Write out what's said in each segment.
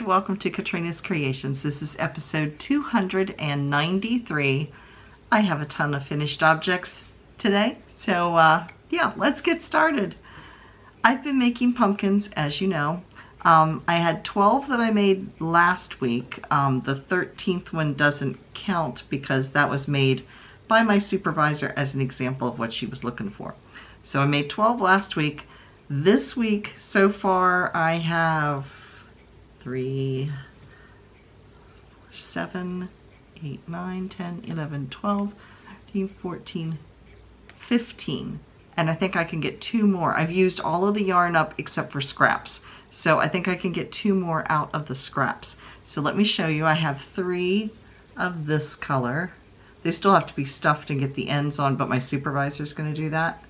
welcome to Katrina's Creations. This is episode 293. I have a ton of finished objects today, so yeah, let's get started. I've been making pumpkins, as you know. I had 12 that I made last week. The 13th one doesn't count because that was made by my supervisor as an example of what she was looking for. So I made 12 last week. This week, so far, I have 3, 7, 8, 9, 10, 11, 12, 13, 14, 15. And I think I can get 2 more. I've used all of the yarn up except for scraps. So I think I can get 2 more out of the scraps. So let me show you. I have 3 of this color. They still have to be stuffed and get the ends on, but my supervisor's going to do that.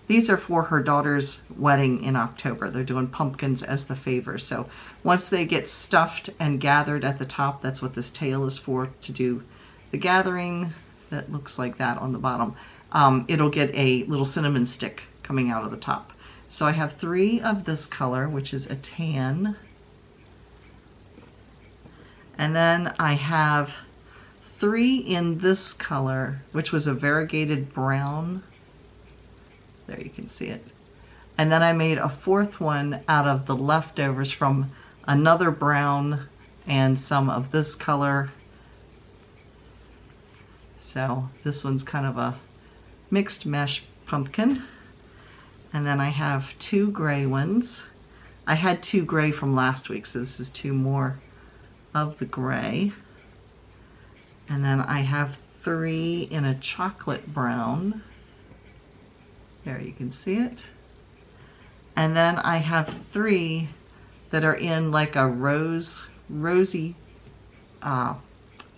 These are for her daughter's wedding in October. They're doing pumpkins as the favor. So once they get stuffed and gathered at the top, that's what this tail is for, to do the gathering. That looks like that on the bottom. It'll get a little cinnamon stick coming out of the top. So I have 3 of this color, which is a tan. And then I have 3 in this color, which was a variegated brown. There, you can see it. And then I made a 4th one out of the leftovers from another brown and some of this color. So this one's kind of a mixed mesh pumpkin. And then I have 2 gray ones. I had 2 gray from last week, so this is 2 more of the gray. And then I have 3 in a chocolate brown. There, you can see it. And then I have 3 that are in like a rosy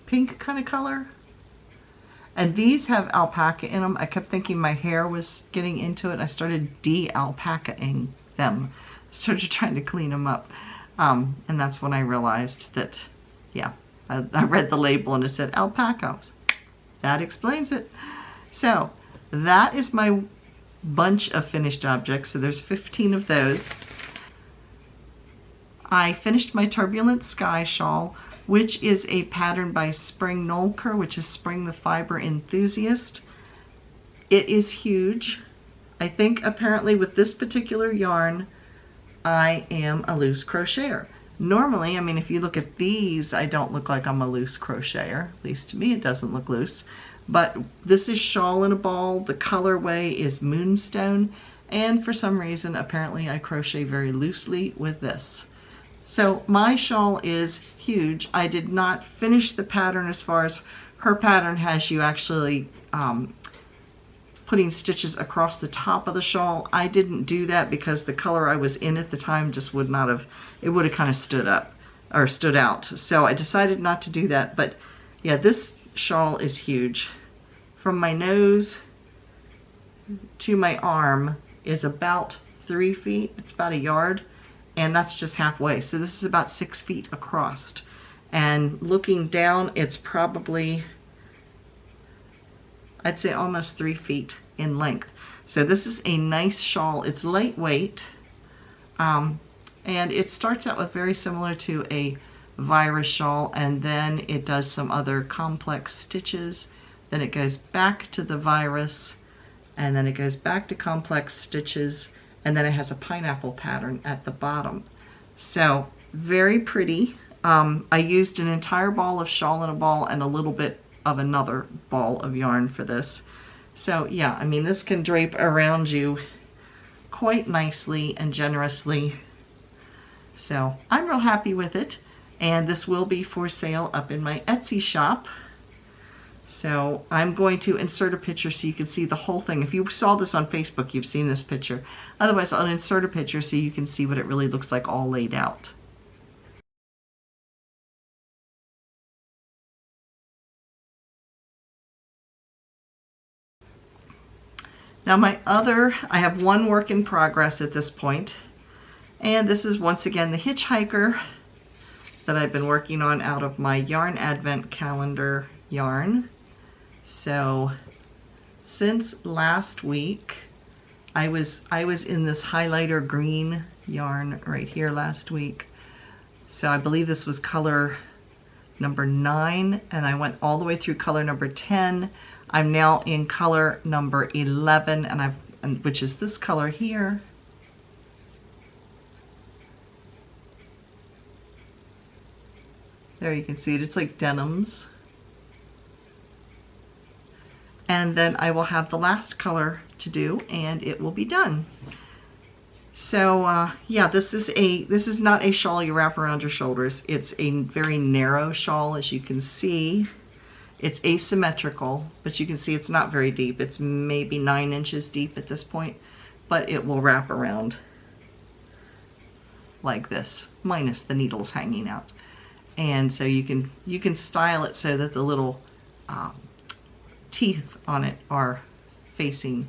pink kind of color. And these have alpaca in them. I kept thinking my hair was getting into it. I started de-alpacaing them. Started trying to clean them up. And that's when I realized that, yeah, I read the label and it said alpaca. That explains it. So that is my bunch of finished objects. So there's 15 of those. I finished my Turbulent Sky shawl, which is a pattern by Spring Nolker, which is Spring the Fiber Enthusiast. It is huge. I think apparently with this particular yarn, I am a loose crocheter. Normally, I mean, if you look at these, I don't look like I'm a loose crocheter. At least to me, it doesn't look loose. But this is Shawl in a Ball. The colorway is Moonstone. And for some reason, apparently I crochet very loosely with this. So my shawl is huge. I did not finish the pattern as far as her pattern has you actually putting stitches across the top of the shawl. I didn't do that because the color I was in at the time just would not have, it would have kind of stood up or stood out. So I decided not to do that. But yeah, this shawl is huge. From my nose to my arm is about 3 feet. It's about a yard. And that's just halfway. So this is about 6 feet across. And looking down, it's probably, I'd say almost 3 feet in length. So this is a nice shawl. It's lightweight. And it starts out with very similar to a virus shawl, and then it does some other complex stitches. Then it goes back to the virus, and then it goes back to complex stitches, and then it has a pineapple pattern at the bottom. So very pretty. I used an entire ball of Shawl in a Ball and a little bit of another ball of yarn for this. So yeah, I mean, this can drape around you quite nicely and generously. So I'm real happy with it. And this will be for sale up in my Etsy shop. So I'm going to insert a picture so you can see the whole thing. If you saw this on Facebook, you've seen this picture. Otherwise, I'll insert a picture so you can see what it really looks like all laid out. Now I have 1 work in progress at this point. And this is once again the Hitchhiker that I've been working on out of my Yarn Advent Calendar yarn. So since last week, I was in this highlighter green yarn right here last week. So I believe this was color number 9, and I went all the way through color number 10. I'm now in color number 11, which is this color here. There you can see it, it's like denims. And then I will have the last color to do and it will be done. So yeah, this is not a shawl you wrap around your shoulders. It's a very narrow shawl, as you can see. It's asymmetrical, but you can see it's not very deep. It's maybe 9 inches deep at this point, but it will wrap around like this, minus the needles hanging out. And so you can style it so that the little teeth on it are facing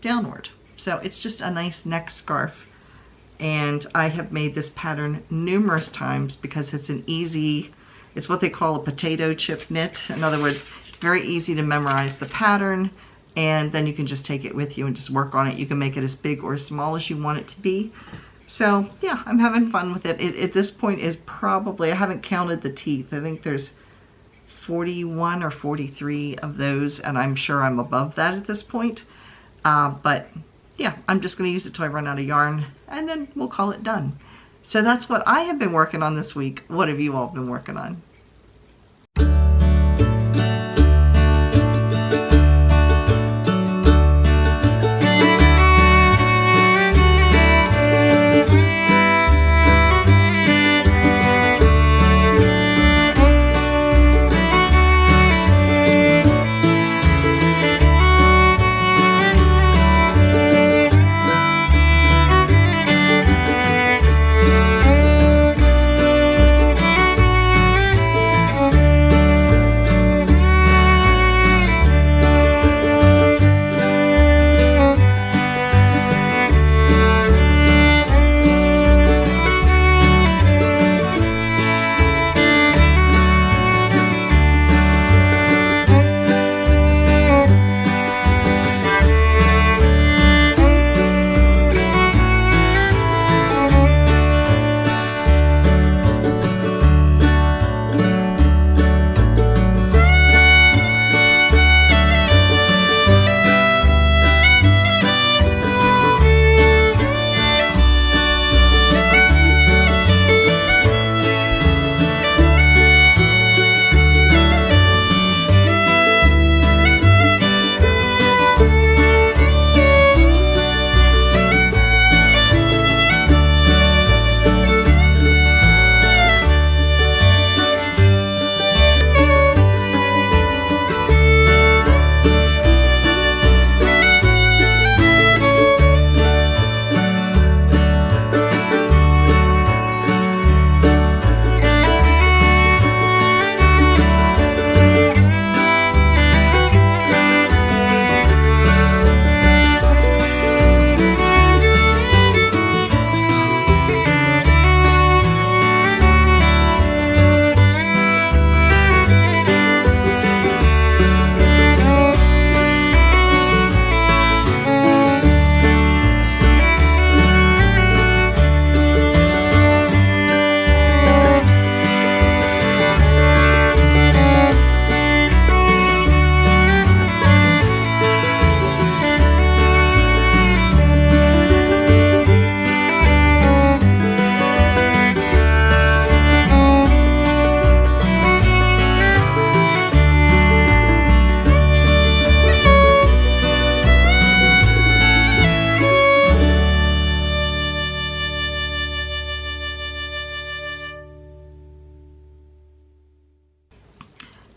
downward. So it's just a nice neck scarf. And I have made this pattern numerous times because it's it's what they call a potato chip knit. In other words, very easy to memorize the pattern, and then you can just take it with you and just work on it. You can make it as big or as small as you want it to be. So yeah, I'm having fun with it. At this point is probably, I haven't counted the teeth. I think there's 41 or 43 of those, and I'm sure I'm above that at this point. But yeah, I'm just going to use it till I run out of yarn, and then we'll call it done. So that's what I have been working on this week. What have you all been working on?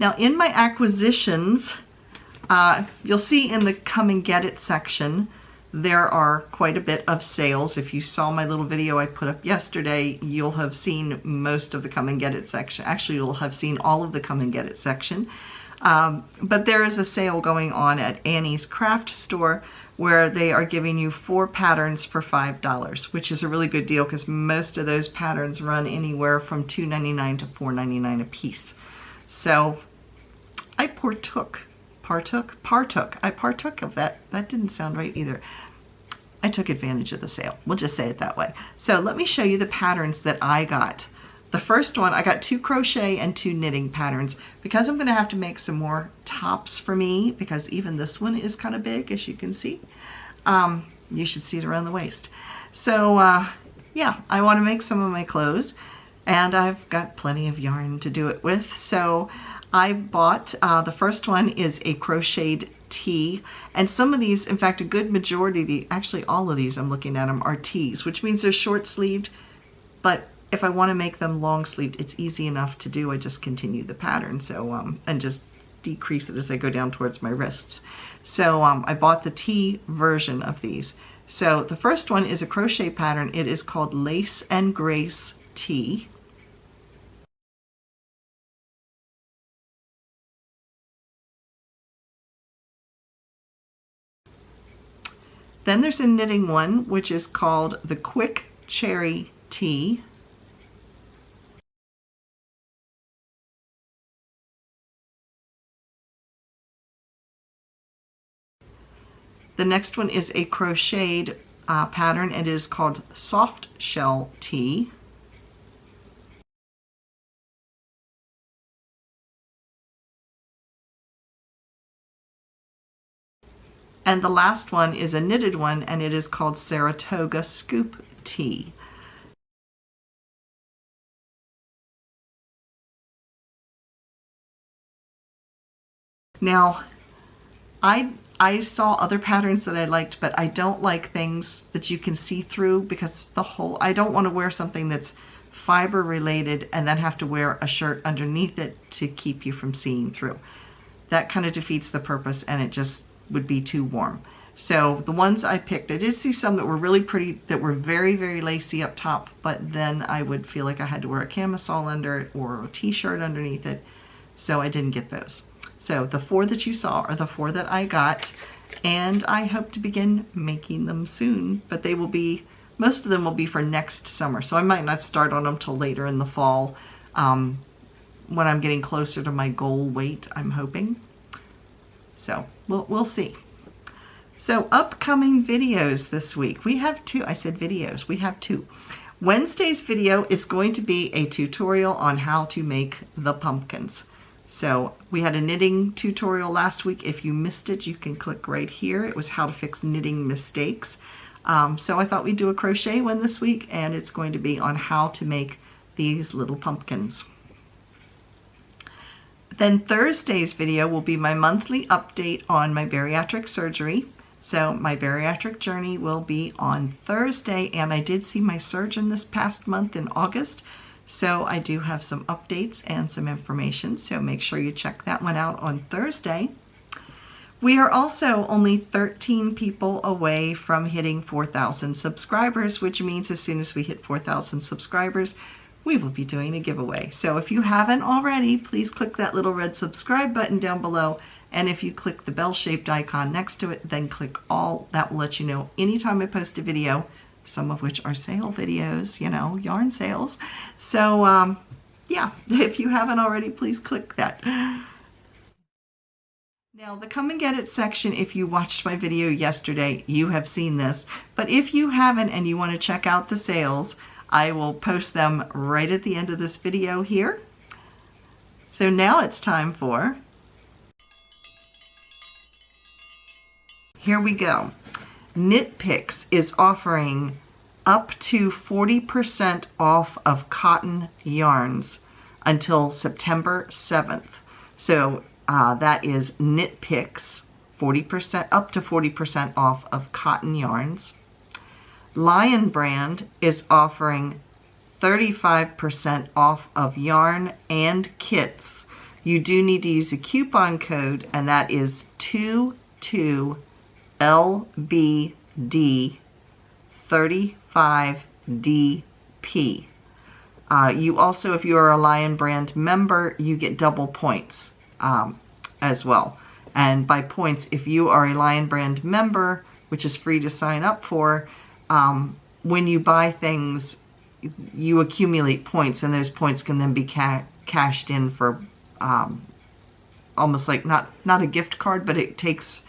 Now in my acquisitions, you'll see in the come and get it section, there are quite a bit of sales. If you saw my little video I put up yesterday, you'll have seen most of the come and get it section. Actually, you'll have seen all of the come and get it section. But there is a sale going on at Annie's Craft Store where they are giving you 4 patterns for $5, which is a really good deal because most of those patterns run anywhere from $2.99 to $4.99 a piece. So I partook of that. That didn't sound right either. I took advantage of the sale. We'll just say it that way. So let me show you the patterns that I got The first one, I got 2 crochet and 2 knitting patterns because I'm going to have to make some more tops for me, because even this one is kind of big, as you can see. You should see it around the waist. So yeah, I want to make some of my clothes, and I've got plenty of yarn to do it with. So I bought, the first one is a crocheted tee, and some of these, in fact a good majority, actually all of these I'm looking at them, are tees, which means they're short sleeved, but if I want to make them long sleeved, it's easy enough to do. I just continue the pattern, so and just decrease it as I go down towards my wrists. So I bought the tee version of these. So the first one is a crochet pattern. It is called Lace and Grace Tee. Then there's a knitting one, which is called the Quick Cherry Tee. The next one is a crocheted pattern. It is called Soft Shell Tee. And the last one is a knitted one, and it is called Saratoga Scoop Tee. Now, I saw other patterns that I liked, but I don't like things that you can see through, because I don't want to wear something that's fiber related and then have to wear a shirt underneath it to keep you from seeing through. That kind of defeats the purpose, and it just would be too warm. So the ones I picked, I did see some that were really pretty, that were very, very lacy up top, but then I would feel like I had to wear a camisole under it or a t-shirt underneath it, so I didn't get those. So the 4 that you saw are the 4 that I got, and I hope to begin making them soon, but they will be, most of them will be for next summer, so I might not start on them till later in the fall, when I'm getting closer to my goal weight, I'm hoping. So we'll see. So upcoming videos this week, we have 2. I said videos, we have 2. Wednesday's video is going to be a tutorial on how to make the pumpkins. So we had a knitting tutorial last week. If you missed it, you can click right here. It was how to fix knitting mistakes. So I thought we'd do a crochet one this week, and it's going to be on how to make these little pumpkins. Then Thursday's video will be my monthly update on my bariatric surgery. So my bariatric journey will be on Thursday, and I did see my surgeon this past month in August. So I do have some updates and some information, so make sure you check that one out on Thursday. We are also only 13 people away from hitting 4,000 subscribers, which means as soon as we hit 4,000 subscribers, we will be doing a giveaway. So if you haven't already, please click that little red subscribe button down below, and if you click the bell-shaped icon next to it, then click all. That will let you know anytime I post a video, some of which are sale videos, you know, yarn sales. So yeah, if you haven't already, please click that. Now the come and get it section, if you watched my video yesterday, you have seen this, but if you haven't and you want to check out the sales, I will post them right at the end of this video here. So now it's time for, here we go. Knit Picks is offering up to 40% off of cotton yarns until September 7th. So that is Knit Picks, 40%, up to 40% off of cotton yarns. Lion Brand is offering 35% off of yarn and kits. You do need to use a coupon code, and that is 22LBD 35DP. You also, if you are a Lion Brand member, you get double points as well. And by points, if you are a Lion Brand member, which is free to sign up for, when you buy things, you accumulate points, and those points can then be cashed in for almost like not a gift card, but it takes,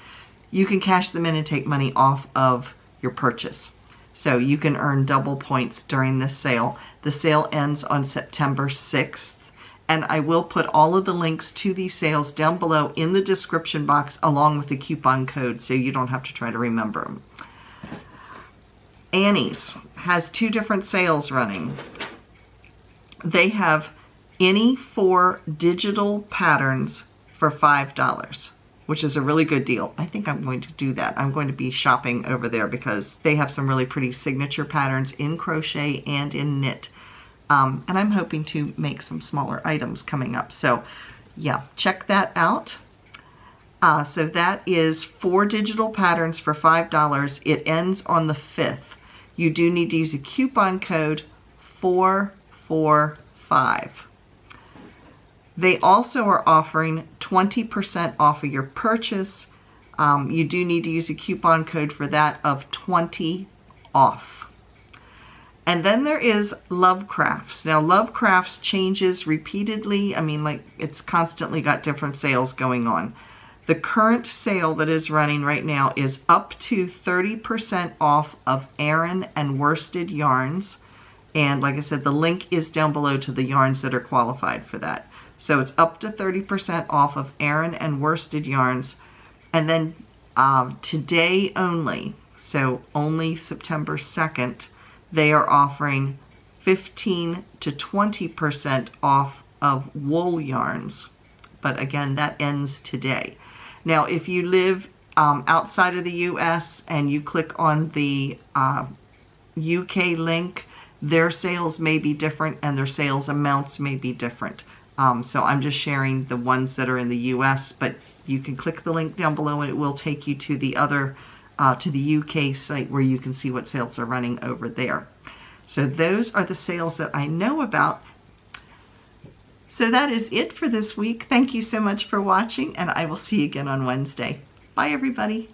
you can cash them in and take money off of your purchase. So you can earn double points during this sale. The sale ends on September 6th. And I will put all of the links to these sales down below in the description box along with the coupon code so you don't have to try to remember them. Annie's has 2 different sales running. They have any 4 digital patterns for $5, which is a really good deal. I think I'm going to do that. I'm going to be shopping over there because they have some really pretty signature patterns in crochet and in knit. And I'm hoping to make some smaller items coming up. So yeah, check that out. So that is 4 digital patterns for $5. It ends on the 5th. You do need to use a coupon code 445. They also are offering 20% off of your purchase. You do need to use a coupon code for that of 20 off. And then there is Lovecrafts. Now Lovecrafts changes repeatedly. I mean, like, it's constantly got different sales going on. The current sale that is running right now is up to 30% off of Aran and worsted yarns. And like I said, the link is down below to the yarns that are qualified for that. So it's up to 30% off of Aran and worsted yarns. And then today only, so only September 2nd, they are offering 15 to 20% off of wool yarns. But again, that ends today. Now, if you live outside of the US and you click on the UK link, their sales may be different and their sales amounts may be different. So I'm just sharing the ones that are in the US, but you can click the link down below and it will take you to the other to the UK site where you can see what sales are running over there. So those are the sales that I know about. So that is it for this week. Thank you so much for watching, and I will see you again on Wednesday. Bye, everybody.